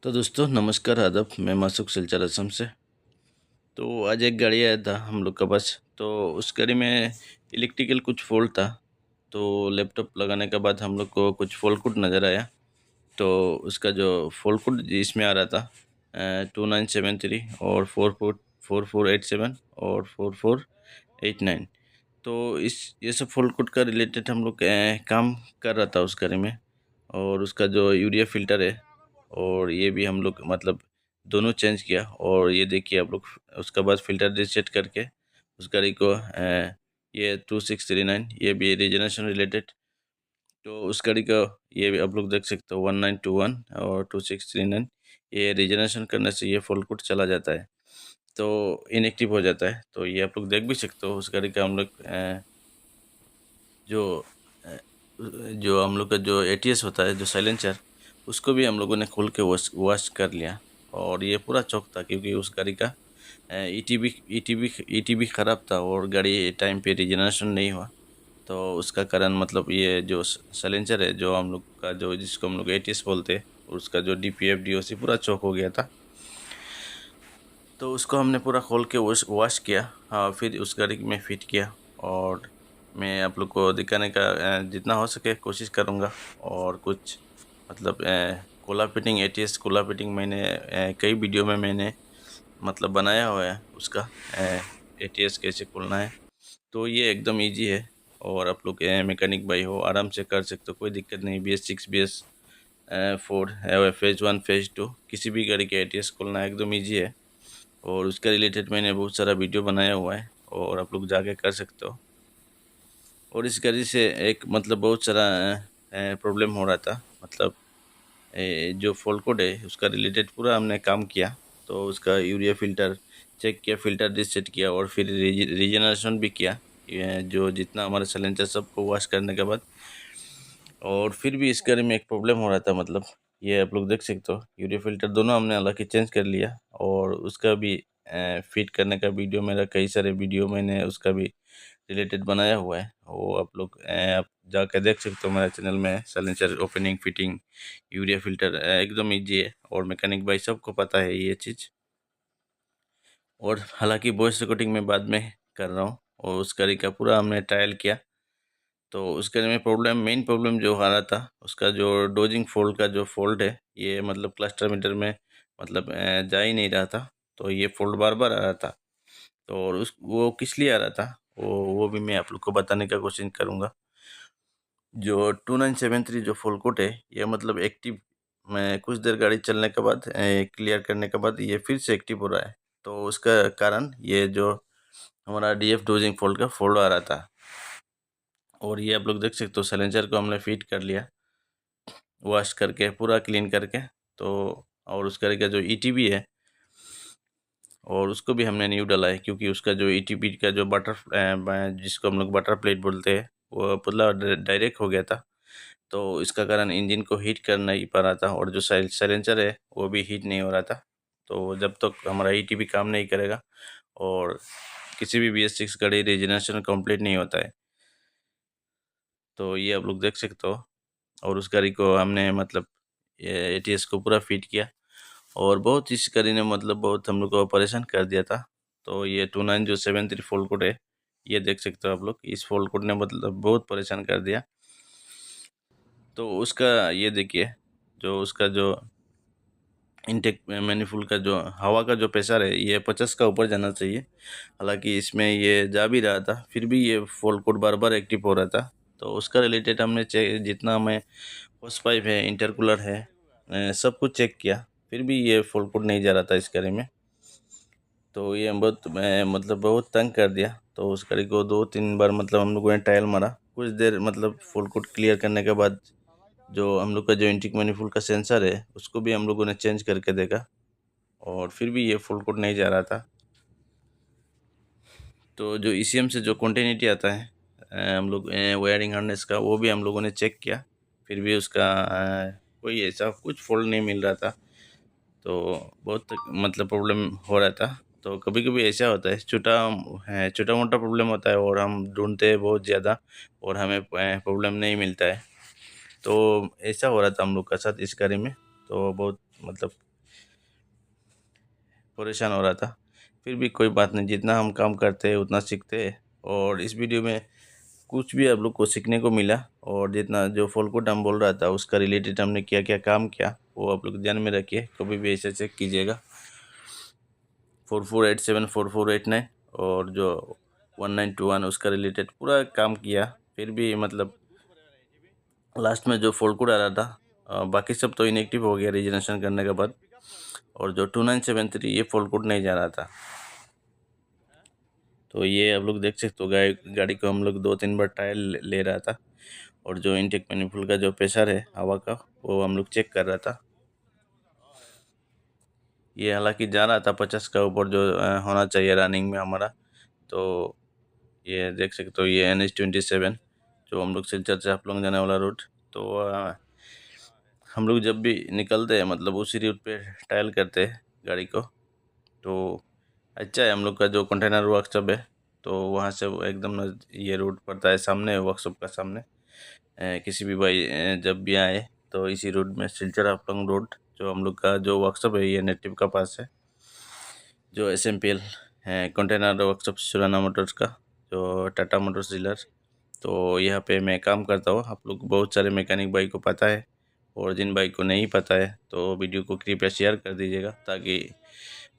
तो दोस्तों नमस्कार आदाब, मैं मासुक सिलचर असम से। तो आज एक गाड़ी आया था हम लोग का पास। तो उस गाड़ी में इलेक्ट्रिकल कुछ फॉल्ट था। तो लैपटॉप लगाने के बाद हम लोग को कुछ फॉल्ट कोड नज़र आया। तो उसका जो फॉल्ट कोड इसमें आ रहा था 2973 और 4487 और 4489। तो इस ये सब फॉल्ट कोड का रिलेटेड हम लोग काम कर रहा था उस गाड़ी में। और उसका जो यूरिया फिल्टर है और ये भी हम लोग मतलब दोनों चेंज किया। और ये देखिए आप लोग, उसके बाद फिल्टर रीसेट करके उस गाड़ी को ये 2639 ये भी रीजनरेशन रिलेटेड। तो उस गाड़ी का ये भी आप लोग देख सकते हो 1921 और 2639 ये रीजनरेशन करने से ये फॉल्ट कोड चला जाता है, तो इनएक्टिव हो जाता है। तो ये आप लोग देख भी सकते हो उस गाड़ी का हम लोग जो अ, जो हम लोग का जो एटीएस होता है जो साइलेंसर, उसको भी हम लोगों ने खोल के वॉश वॉश कर लिया। और ये पूरा चौक था क्योंकि उस गाड़ी का ईटीबी ख़राब था और गाड़ी टाइम पे रिजनरेशन नहीं हुआ। तो उसका कारण मतलब ये जो साइलेंसर है जो हम लोग का जो जिसको हम लोग एटीएस बोलते हैं, उसका जो डीपीएफ डीओसी पूरा चौक हो गया था। तो उसको हमने पूरा खोल के वॉश वॉश किया। हाँ, फिर उस गाड़ी में फ़िट किया। और मैं आप लोग को दिखाने का जितना हो सके कोशिश करूँगा। और कुछ मतलब Cola fitting ATS Cola fitting मैंने कई वीडियो में मैंने मतलब बनाया हुआ है उसका एटीएस कैसे खोलना है। तो ये एकदम इजी है। और आप लोग मैकेनिक भाई हो आराम से कर सकते हो, कोई दिक्कत नहीं। BS6 BS4 फेज़ 1 फेज़ 2 किसी भी गाड़ी के एटीएस खोलना एकदम इजी है। और उसके रिलेटेड मैंने बहुत सारा वीडियो बनाया हुआ है और आप लोग जाके कर सकते हो। और इस गाड़ी से एक मतलब बहुत सारा प्रॉब्लम हो रहा था, मतलब जो फॉल्ट कोड है उसका रिलेटेड पूरा हमने काम किया। तो उसका यूरिया फिल्टर चेक किया, फिल्टर रीसेट किया और फिर रीजनरेशन भी किया। ये जो जितना हमारा सिलेंडर सबको वॉश करने के बाद। और फिर भी इस गाड़ी में एक प्रॉब्लम हो रहा था, मतलब ये आप लोग देख सकते हो यूरिया फिल्टर दोनों हमने हालांकि चेंज कर लिया। और उसका भी फिट करने का वीडियो मेरा कई सारे वीडियो मैंने उसका भी रिलेटेड बनाया हुआ है, वो आप लोग आप जाकर देख सकते हो मेरे चैनल में। Silencer opening fitting urea filter एकदम ईजी है और मैकेनिक भाई सबको पता है ये चीज़। और हालांकि वॉइस रिकॉर्डिंग में बाद में कर रहा हूँ। और उस गाड़ी का पूरा हमने ट्रायल किया। तो उस गाड़ी में मेन प्रॉब्लम जो आ रहा था उसका जो डोजिंग फोल्ड का जो फोल्ड है, ये मतलब क्लस्टर मीटर में मतलब जा ही नहीं रहा था। तो ये फोल्ड बार बार आ रहा था। तो और उस वो किस लिए आ रहा था वो भी मैं आप लोग को बताने का कोशिश करूँगा। जो 2973 जो फुल कोट है ये मतलब एक्टिव में कुछ देर गाड़ी चलने के बाद क्लियर करने के बाद ये फिर से एक्टिव हो रहा है। तो उसका कारण ये जो हमारा डीएफ डोजिंग फोल्ड का फोल्ड आ रहा था। और ये आप लोग देख सकते हो साइलेंसर को हमने फिट कर लिया वॉश करके पूरा क्लीन करके। तो और उस गाड़ी का जो ईटीबी है और उसको भी हमने न्यू डाला है क्योंकि उसका जो ईटीबी का जो बटर जिसको हम लोग बटर प्लेट बोलते हैं वो पुतला डायरेक्ट हो गया था। तो इसका कारण इंजन को हीट कर नहीं पा रहा था और जो साइलेंसर है वो भी हीट नहीं हो रहा था। तो जब तक हमारा ईटीबी काम नहीं करेगा और किसी भी BS6 गाड़ी रिजनरेशन कंप्लीट नहीं होता है। तो ये आप लोग देख सकते हो। और उस गाड़ी को हमने मतलब ये एटीएस को पूरा फिट किया। और बहुत इस गाड़ी ने मतलब बहुत हम लोग को परेशान कर दिया था। तो ये 29 जो 73 फोल्ड कोड है, ये देख सकते हो आप लोग, इस फोल्ड कोड ने मतलब बहुत परेशान कर दिया। तो उसका ये देखिए, जो उसका जो इनटेक मैनिफोल्ड का जो हवा का जो प्रेशर है ये 50 का ऊपर जाना चाहिए। हालांकि इसमें ये जा भी रहा था फिर भी ये फॉल्ट कोड बार बार एक्टिव हो रहा था। तो उसका रिलेटेड हमने चेक जितना हमें होस पाइप है इंटरकूलर है सब कुछ चेक किया, फिर भी ये फॉल्ट कोड नहीं जा रहा था इस गाड़ी में। तो ये बहुत मतलब बहुत तंग कर दिया। तो उस गाड़ी को 2-3 बार मतलब हम लोगों ने ट्रायल मारा कुछ देर, मतलब फॉल्ट कोड क्लियर करने के बाद जो हम लोग का जो इंटेक मैनिफोल्ड का सेंसर है उसको भी हम लोगों ने चेंज करके देखा। और फिर भी ये फुल कोड नहीं जा रहा था। तो जो ईसीएम से जो कॉन्टिन्यूटी आता है हम लोग वायरिंग हार्नेस का वो भी हम लोगों ने चेक किया, फिर भी उसका कोई ऐसा कुछ फॉल्ट नहीं मिल रहा था। तो बहुत मतलब प्रॉब्लम हो रहा था। तो कभी कभी ऐसा होता है छोटा मोटा प्रॉब्लम होता है और हम ढूंढते हैं बहुत ज़्यादा और हमें प्रॉब्लम नहीं मिलता है। तो ऐसा हो रहा था हम लोग का साथ इस गाड़ी में। तो बहुत मतलब परेशान हो रहा था। फिर भी कोई बात नहीं, जितना हम काम करते हैं उतना सीखते हैं। और इस वीडियो में कुछ भी आप लोग को सीखने को मिला, और जितना जो फॉल्ट हम बोल रहा था उसका रिलेटेड हमने क्या क्या काम किया वो आप लोग ध्यान में रखिए, कभी भी ऐसे चेक कीजिएगा। 4487 4489 और जो 1921 उसका रिलेटेड पूरा काम किया, फिर भी मतलब लास्ट में जो फॉल्ट कोड आ रहा था, बाकी सब तो इनएक्टिव हो गया रीजनरेशन करने के बाद। और जो 2973 ये फॉल्ट कोड नहीं जा रहा था। तो ये आप लोग देख सकते हो, गाड़ी को हम लोग 2-3 बार टायर ले रहा था। और जो इनटेक मैनिफोल्ड का जो प्रेशर है हवा का, वो हम लोग चेक कर रहा था। ये हालांकि जा रहा था 50 का ऊपर जो होना चाहिए रनिंग में हमारा। तो ये देख सकते हो, ये NH27 जो हम लोग सिलचर से आप लोग जाने वाला रूट। तो हम लोग जब भी निकलते हैं मतलब उसी रूट पे ट्रायल करते हैं गाड़ी को। तो अच्छा है, हम लोग का जो कंटेनर वर्कशॉप है तो वहाँ से वो एकदम ये रूट पड़ता है सामने, वर्कशॉप का सामने। किसी भी भाई जब भी आए तो इसी रूट में सिलचर हाफलोंग रोड जो हम लोग का जो वर्कशॉप है ये नेटिव का पास है, जो SMPL है कंटेनर वर्कशॉप सुराना मोटर्स का, जो टाटा मोटर्स डीलर। तो यहाँ पे मैं काम करता हूँ। आप लोग बहुत सारे मैकेनिक भाई को पता है, और जिन भाई को नहीं पता है तो वीडियो को कृपया शेयर कर दीजिएगा, ताकि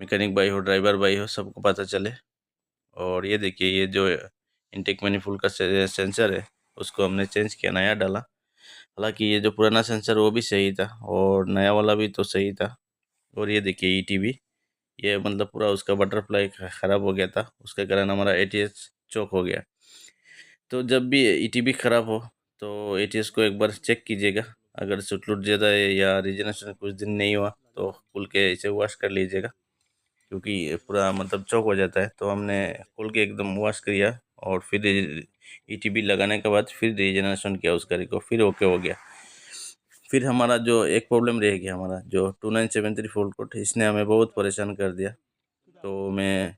मैकेनिक भाई हो ड्राइवर भाई हो सबको पता चले। और ये देखिए, ये जो इनटेक मैनिफोल्ड का सेंसर है उसको हमने चेंज किया, नया डाला। हालांकि ये जो पुराना सेंसर वो भी सही था और नया वाला भी तो सही था। और ये देखिए ETB, ये मतलब पूरा उसका बटरफ्लाई ख़राब हो गया था, उसके कारण हमारा ATS चौक हो गया। तो जब भी ETB ख़राब हो तो ATS को एक बार चेक कीजिएगा। अगर सुट लुट ज़्यादा है या रीजनरेशन कुछ दिन नहीं हुआ तो खुल के इसे वॉश कर लीजिएगा, क्योंकि ये पूरा मतलब चौक हो जाता है। तो हमने खोल के एकदम वॉश किया और फिर ETB लगाने के बाद फिर रीजनरेशन किया उस गाड़ी को, फिर ओके हो गया। फिर हमारा जो एक प्रॉब्लम रह गया, हमारा जो 2973 फॉल्ट कोड, इसने हमें बहुत परेशान कर दिया। तो मैं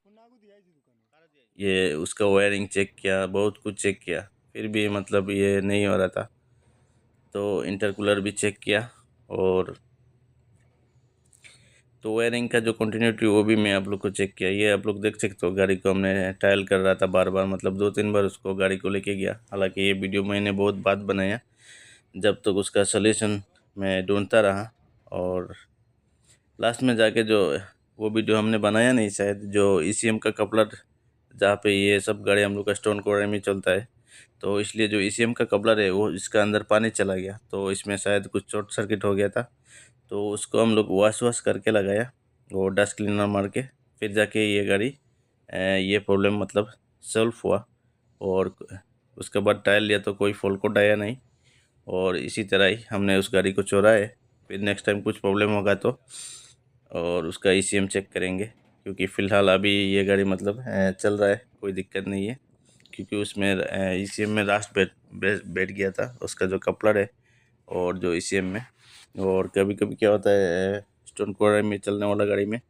ये उसका वायरिंग चेक किया, बहुत कुछ चेक किया, फिर भी मतलब ये नहीं हो रहा था। तो इंटरकूलर भी चेक किया, और तो वायरिंग का जो कंटिन्यूटी वो भी मैं आप लोग को चेक किया। ये आप लोग देख सकते हो, गाड़ी को हमने ट्रायल कर रहा था बार बार, मतलब 2-3 बार उसको गाड़ी को लेके गया। हालांकि ये वीडियो मैंने बहुत बात बनाया, जब तक उसका सॉल्यूशन मैं ढूंढता रहा। और लास्ट में जाके जो वो वीडियो हमने बनाया नहीं शायद, जो ECM का कपलर, जहाँ पे ये सब गाड़ी हम लोग का स्टोन कोडर में चलता है, तो इसलिए जो ECM का कपलर है वो इसका अंदर पानी चला गया, तो इसमें शायद कुछ शॉर्ट सर्किट हो गया था। तो उसको हम लोग वॉश वॉश करके लगाया, वो डस्ट क्लीनर मार के, फिर जाके ये गाड़ी ये प्रॉब्लम मतलब सॉल्व हुआ। और उसके बाद टायर लिया तो कोई फॉल्ट कोड आया नहीं, और इसी तरह ही हमने उस गाड़ी को चुराए। फिर नेक्स्ट टाइम कुछ प्रॉब्लम होगा तो और उसका ECM चेक करेंगे, क्योंकि फ़िलहाल अभी ये गाड़ी मतलब चल रहा है, कोई दिक्कत नहीं है। क्योंकि उसमें ECM में रास्ट बैठ गया था उसका जो कपलर है, और जो ECM में। और कभी कभी क्या होता है, स्टोन कोडर में चलने वाला गाड़ी में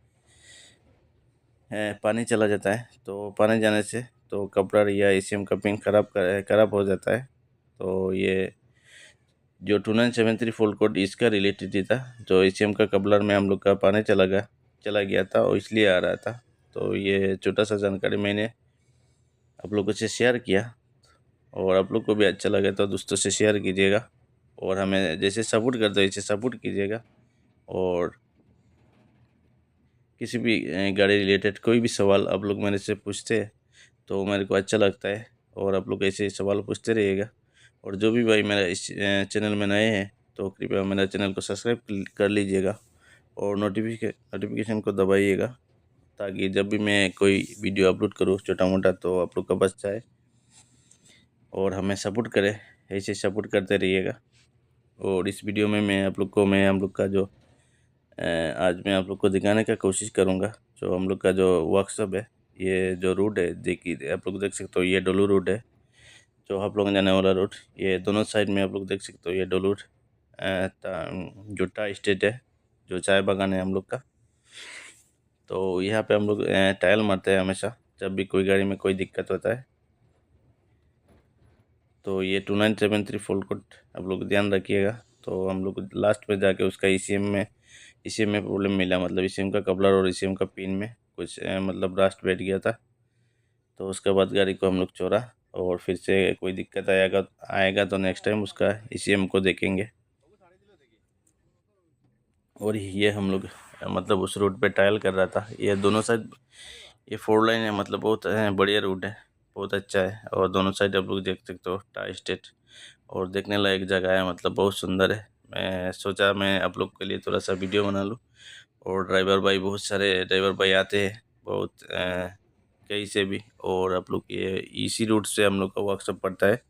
पानी चला जाता है, तो पानी जाने से तो कपलर या ECM का पिन खराब हो जाता है। तो ये जो 2973 फुल कोड इसका रिलेटेड ही था, जो ECM का कपलर में हम लोग का पानी चला गया था और इसलिए आ रहा था। तो ये छोटा सा जानकारी मैंने आप लोगों से शेयर किया, और आप लोग को भी अच्छा लगे तो दोस्तों से शेयर कीजिएगा, और हमें जैसे सपोर्ट करते हो ऐसे सपोर्ट कीजिएगा। और किसी भी गाड़ी रिलेटेड कोई भी सवाल आप लोग मेरे से पूछते हैं तो मेरे को अच्छा लगता है, और आप लोग ऐसे ही सवाल पूछते रहिएगा। और जो भी भाई मेरा इस चैनल में नए हैं तो कृपया मेरा चैनल को सब्सक्राइब कर लीजिएगा, और नोटिफिकेशन को दबाइएगा, ताकि जब भी मैं कोई वीडियो अपलोड करूँ छोटा मोटा तो आप लोग का बच जाए, और हमें सपोर्ट करें, ऐसे सपोर्ट करते रहिएगा। और इस वीडियो में मैं हम लोग का जो आज मैं आप लोग को दिखाने का कोशिश करूँगा, जो हम लोग का जो वर्कशॉप है, ये जो रूट है देखिए, आप लोग देख सकते हो ये डोलू रूट है, जो आप लोग जाने वाला रूट। ये दोनों साइड में आप लोग देख सकते हो ये डोलू जो टा स्टेट है, जो चाय बागान है हम लोग का। तो यहाँ पे हम लोग टायल मारते हैं हमेशा जब भी कोई गाड़ी में कोई दिक्कत होता है। तो ये 2973 फुल कोड आप लोग ध्यान रखिएगा। तो हम लोग लास्ट में जाके उसका ECM में ईसीएम में प्रॉब्लम मिला, मतलब ईसीएम का कपलर और ईसीएम का पिन में कुछ मतलब रास्ट बैठ गया था। तो उसके बाद गाड़ी को हम लोग छोड़ा, और फिर से कोई दिक्कत आएगा तो नेक्स्ट टाइम उसका ईसीएम को देखेंगे। और ये हम लोग मतलब उस रूट पे ट्रायल कर रहा था। ये दोनों साइड ये 4 लाइन है, मतलब बहुत बढ़िया रूट है, बहुत अच्छा है। और दोनों साइड आप लोग देख सकते हो टाई स्टेट, और देखने लायक जगह है, मतलब बहुत सुंदर है। मैं सोचा मैं आप लोग के लिए थोड़ा सा वीडियो बना लूँ। और ड्राइवर भाई, बहुत सारे ड्राइवर भाई आते हैं, बहुत कहीं से भी। और आप लोग ये इसी रूट से हम लोग का वर्कशॉप पड़ता है,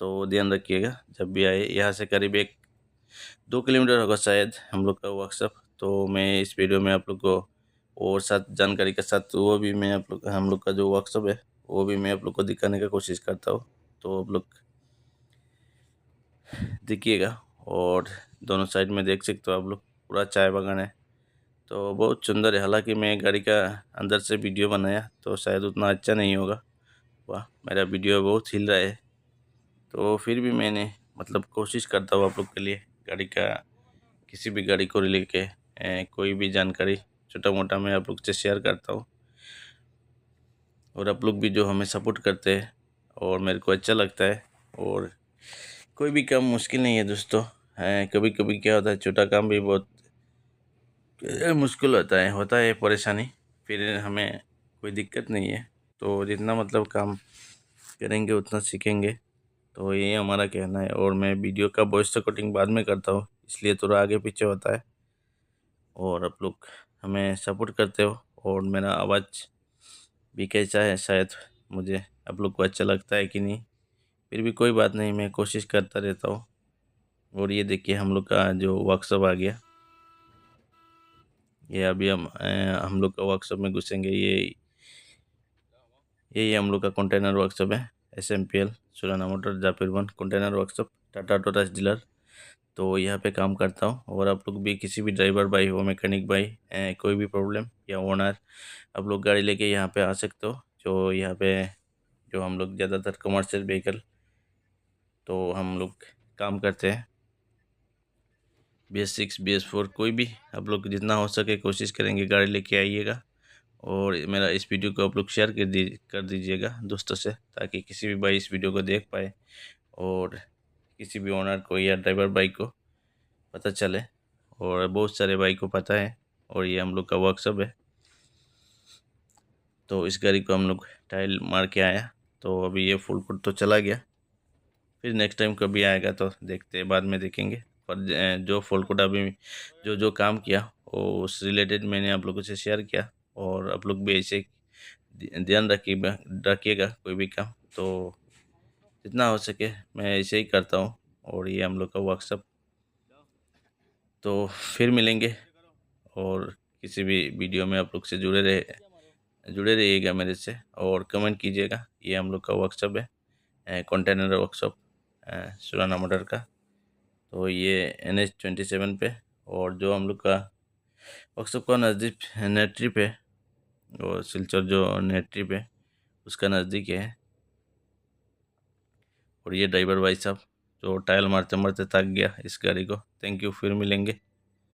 तो ध्यान रखिएगा जब भी आए। यहाँ से करीब 1-2 किलोमीटर होगा शायद हम लोग का वर्कशॉप। तो मैं इस वीडियो में आप लोग को और साथ जानकारी के साथ वो भी मैं आप लोग हम लोग का जो वर्कशॉप है वो भी मैं आप लोग को दिखाने का कोशिश करता हूँ। तो आप लोग देखिएगा। और दोनों साइड में देख सकते हो आप लोग, पूरा चाय बागान है, तो बहुत सुंदर है। हालांकि मैं गाड़ी का अंदर से वीडियो बनाया तो शायद उतना अच्छा नहीं होगा। वाह, मेरा वीडियो बहुत हिल रहा है। तो फिर भी मैंने मतलब कोशिश करता हूँ आप लोग के लिए गाड़ी का, किसी भी गाड़ी को लेके कोई भी जानकारी छोटा मोटा मैं आप लोग से शेयर करता हूँ। और आप लोग भी जो हमें सपोर्ट करते हैं और मेरे को अच्छा लगता है। और कोई भी काम मुश्किल नहीं है दोस्तों। कभी कभी क्या होता है, छोटा काम भी बहुत मुश्किल होता है परेशानी, फिर हमें कोई दिक्कत नहीं है। तो जितना मतलब काम करेंगे उतना सीखेंगे, तो ये हमारा कहना है। और मैं वीडियो का वॉइस रिकॉर्डिंग बाद में करता हूँ, इसलिए थोड़ा आगे पीछे होता है। और आप लोग हमें सपोर्ट करते हो, और मेरा आवाज़ भी कैसा है शायद मुझे आप लोग को अच्छा लगता है कि नहीं, फिर भी कोई बात नहीं, मैं कोशिश करता रहता हूँ। और ये देखिए हम लोग का जो वर्कशॉप आ गया। ये अभी हम लोग का वर्कशॉप में घुसेंगे। यही हम लोग का कंटेनर वर्कशॉप है, SMPL सुराना मोटर जाफिर वन कंटेनर वर्कशॉप, टाटा टोटस डीलर। तो यहाँ पे काम करता हूँ। और आप लोग भी किसी भी ड्राइवर भाई हो, मैकेनिक भाई, कोई भी प्रॉब्लम या ओनर, आप लोग गाड़ी लेके यहाँ पे आ सकते हो। जो यहाँ पे जो हम लोग ज़्यादातर कमर्शियल व्हीकल तो हम लोग काम करते हैं। BS6 BS4 कोई भी आप लोग जितना हो सके कोशिश करेंगे गाड़ी लेके आइएगा। और मेरा इस वीडियो को आप लोग शेयर कर दीजिएगा दोस्तों से, ताकि किसी भी भाई इस वीडियो को देख पाए, और किसी भी ओनर को या ड्राइवर भाई को पता चले। और बहुत सारे भाई को पता है। और ये हम लोग का वर्कशॉप है। तो इस गाड़ी को हम लोग टाइल मार के आया, तो अभी ये फुल फुट तो चला गया। फिर नेक्स्ट टाइम कभी आएगा तो देखते हैं, बाद में देखेंगे। पर जो फुल फुट अभी जो जो काम किया वो उस रिलेटेड मैंने आप लोगों से शेयर किया। और आप लोग भी ऐसे ध्यान रखिएगा कोई भी काम, तो जितना हो सके मैं ऐसे ही करता हूँ। और ये हम लोग का वर्कशॉप। तो फिर मिलेंगे, और किसी भी वीडियो में आप लोग से जुड़े रहिएगा मेरे से, और कमेंट कीजिएगा। ये हम लोग का वर्कशॉप है, कंटेनर वर्कशॉप सुराना मोटर का। तो ये NH 27 पे, और जो हम लोग का वर्कशॉप का नज़दीक नेट ट्रिप है, और सिलचर जो नेट ट्रिप है उसका नज़दीक है। और ये ड्राइवर भाई साहब जो टायल मारते मारते थक गया इस गाड़ी को। थैंक यू, फिर मिलेंगे।